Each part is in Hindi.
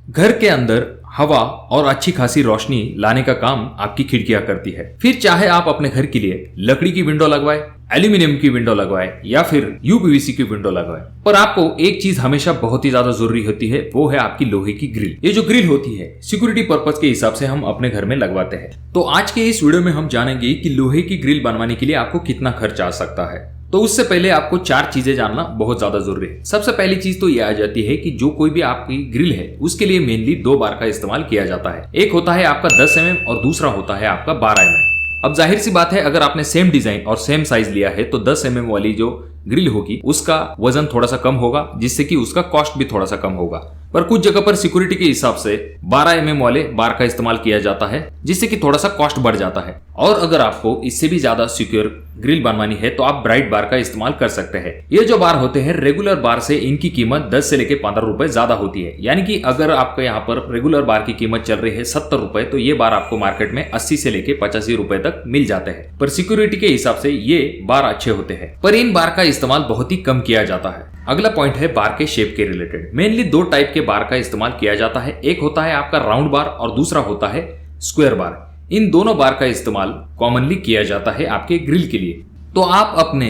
घर के अंदर हवा और अच्छी खासी रोशनी लाने का काम आपकी खिड़कियां करती है। फिर चाहे आप अपने घर के लिए लकड़ी की विंडो लगवाए, एल्यूमिनियम की विंडो लगवाए या फिर यूपीवीसी की विंडो लगवाए, पर आपको एक चीज हमेशा बहुत ही ज्यादा जरूरी होती है, वो है आपकी लोहे की ग्रिल। ये जो ग्रिल होती है सिक्योरिटी पर्पज के हिसाब से हम अपने घर में लगवाते हैं। तो आज के इस वीडियो में हम जानेंगे कि लोहे की ग्रिल बनवाने के लिए आपको कितना खर्च आ सकता है। तो उससे पहले आपको 4 चीजें जानना बहुत ज्यादा जरूरी है। सबसे पहली चीज तो ये आ जाती है कि जो कोई भी आपकी ग्रिल है उसके लिए मेनली 2 बार का इस्तेमाल किया जाता है। एक होता है आपका 10 mm और दूसरा होता है आपका 12 mm। अब जाहिर सी बात है, अगर आपने सेम डिजाइन और सेम साइज लिया है तो 10 mm वाली जो ग्रिल होगी उसका वजन थोड़ा सा कम होगा, जिससे कि उसका कॉस्ट भी थोड़ा सा कम होगा। पर कुछ जगह पर सिक्योरिटी के हिसाब से 12 mm वाले बार का इस्तेमाल किया जाता है, जिससे कि थोड़ा सा कॉस्ट बढ़ जाता है। और अगर आपको इससे भी ज्यादा सिक्योर ग्रिल बनवानी है तो आप ब्राइट बार का इस्तेमाल कर सकते हैं। ये जो बार होते हैं रेगुलर बार से इनकी कीमत 10 से लेके 15 रुपए ज्यादा होती है। यानी कि अगर आपके यहाँ पर रेगुलर बार की कीमत चल रही है 70 रुपए, तो ये बार आपको मार्केट में 80 से लेके 85 रुपए तक मिल जाते हैं। पर सिक्योरिटी के हिसाब से ये बार अच्छे होते हैं, पर इन बार का इस्तेमाल बहुत ही कम किया जाता है। अगला पॉइंट है बार के शेप के रिलेटेड। मेनली 2 टाइप के बार का इस्तेमाल किया जाता है। एक होता है आपका राउंड बार और दूसरा होता है स्क्वायर बार। इन दोनों बार का इस्तेमाल कॉमनली किया जाता है आपके ग्रिल के लिए। तो आप अपने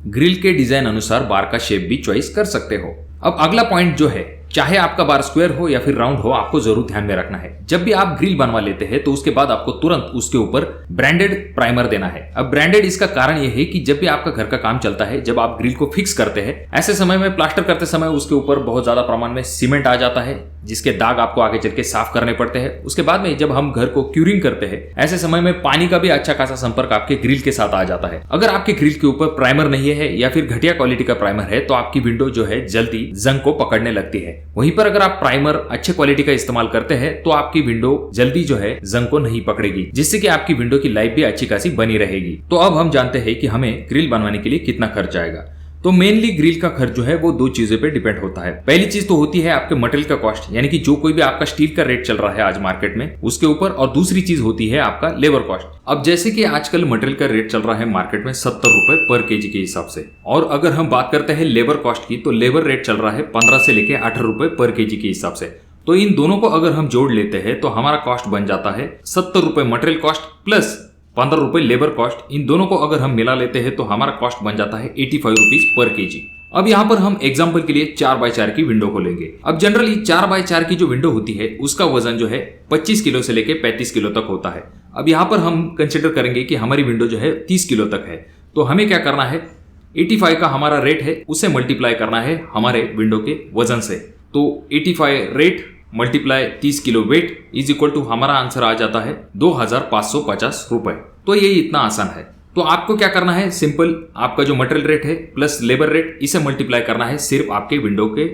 ग्रिल के डिजाइन अनुसार बार का शेप भी चॉइस कर सकते हो। अब अगला पॉइंट जो है, चाहे आपका बार स्क्वायर हो या फिर राउंड हो, आपको जरूर ध्यान में रखना है जब भी आप ग्रिल बनवा लेते हैं तो उसके बाद आपको तुरंत उसके ऊपर ब्रांडेड प्राइमर देना है। अब ब्रांडेड इसका कारण यह है कि जब भी आपका घर का काम चलता है, जब आप ग्रिल को फिक्स करते हैं, ऐसे समय में प्लास्टर करते समय उसके ऊपर बहुत ज्यादा प्रमाण में सीमेंट आ जाता है, जिसके दाग आपको आगे चल के साफ करने पड़ते हैं। उसके बाद में जब हम घर को क्यूरिंग करते हैं, ऐसे समय में पानी का भी अच्छा खासा संपर्क आपके ग्रिल के साथ आ जाता है। अगर आपके ग्रिल के ऊपर प्राइमर नहीं है या फिर घटिया क्वालिटी का प्राइमर है तो आपकी विंडो जो है जल्दी जंग को पकड़ने लगती है। वहीं पर अगर आप प्राइमर अच्छे क्वालिटी का इस्तेमाल करते हैं तो आपकी विंडो जल्दी जो है जंग को नहीं पकड़ेगी, जिससे कि आपकी विंडो की लाइफ भी अच्छी खासी बनी रहेगी। तो अब हम जानते हैं कि हमें ग्रिल बनवाने के लिए कितना खर्च आएगा। तो मेनली ग्रिल का खर्च जो है वो 2 चीजों पे डिपेंड होता है। पहली चीज तो होती है आपके मटेरियल का कॉस्ट, यानी कि जो कोई भी आपका स्टील का रेट चल रहा है आज मार्केट में उसके ऊपर, और दूसरी चीज होती है आपका लेबर कॉस्ट। अब जैसे कि आजकल मटेरियल का रेट चल रहा है मार्केट में 70 रुपए पर केजी के हिसाब से, और अगर हम बात करते हैं लेबर कॉस्ट की तो लेबर रेट चल रहा है 15 से लेके 18 रुपए पर केजी के हिसाब से। तो इन दोनों को अगर हम जोड़ लेते हैं तो हमारा कॉस्ट बन जाता है 70 रुपए मटेरियल कॉस्ट प्लस 15 रुपए लेबर कॉस्ट। इन दोनों को अगर हम मिला लेते हैं तो हमारा कॉस्ट बन जाता है 85 रुपीज पर केजी। अब यहाँ पर हम एग्जांपल के लिए 4x4 की विंडो को लेंगे। अब जनरली 4x4 की जो विंडो होती है उसका वजन जो है 25 किलो से लेके 35 किलो तक होता है। अब यहाँ पर हम कंसिडर करेंगे कि हमारी विंडो जो है 30 किलो तक है, तो हमें क्या करना है, 85 का हमारा रेट है उसे मल्टीप्लाई करना है हमारे विंडो के वजन से। तो 85 rate multiply 30 kilo weight is equal to हमारा आंसर आ जाता है 2550 रुपए। तो ये इतना आसान है। तो आपको क्या करना है, सिंपल आपका जो मटेरियल रेट है प्लस लेबर रेट इसे मल्टीप्लाई करना है सिर्फ आपके विंडो के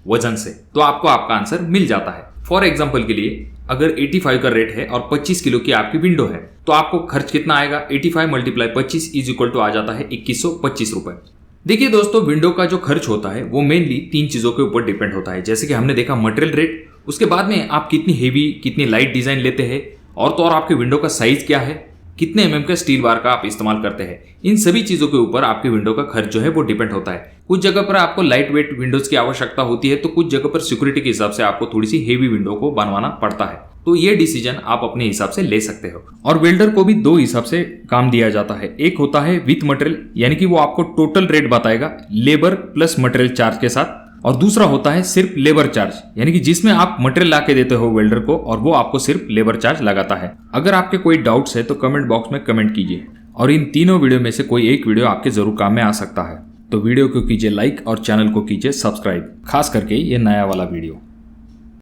वजन से, तो आपको आपका आंसर मिल जाता है। फॉर एग्जांपल के लिए अगर 85 का रेट है और 25 किलो की आपकी विंडो है तो आपको खर्च कितना आएगा, 85 मल्टीप्लाई 25 इज इक्वल टू आ जाता है 2125 रुपए। देखिए दोस्तों, विंडो का जो खर्च होता है वो मेनली 3 चीजों के ऊपर डिपेंड होता है। जैसे कि हमने देखा मटेरियल रेट, उसके बाद में आप कितनी हेवी कितनी लाइट डिजाइन लेते हैं, और तो और आपके विंडो का साइज क्या है, कितने mm का स्टील बार का आप इस्तेमाल करते हैं। इन सभी चीजों के ऊपर आपके विंडो का खर्च जो है वो डिपेंड होता है। कुछ जगह पर आपको लाइट वेट विंडोज की आवश्यकता होती है, तो कुछ जगह पर सिक्योरिटी के हिसाब से आपको थोड़ी सी हेवी विंडो को बनवाना पड़ता है। तो ये डिसीजन आप अपने हिसाब से ले सकते हो। और वेल्डर को भी 2 हिसाब से काम दिया जाता है। एक होता है विथ मटेरियल, यानी कि वो आपको टोटल रेट बताएगा लेबर प्लस मटेरियल चार्ज के साथ, और दूसरा होता है सिर्फ लेबर चार्ज, यानी कि जिसमें आप मटेरियल ला के देते हो वेल्डर को और वो आपको सिर्फ लेबर चार्ज लगाता है। अगर आपके कोई डाउट्स है तो कमेंट बॉक्स में कमेंट कीजिए, और इन तीनों वीडियो में से कोई एक वीडियो आपके जरूर काम में आ सकता है। तो वीडियो को कीजिए लाइक और चैनल को कीजिए सब्सक्राइब, खास करके ये नया वाला वीडियो।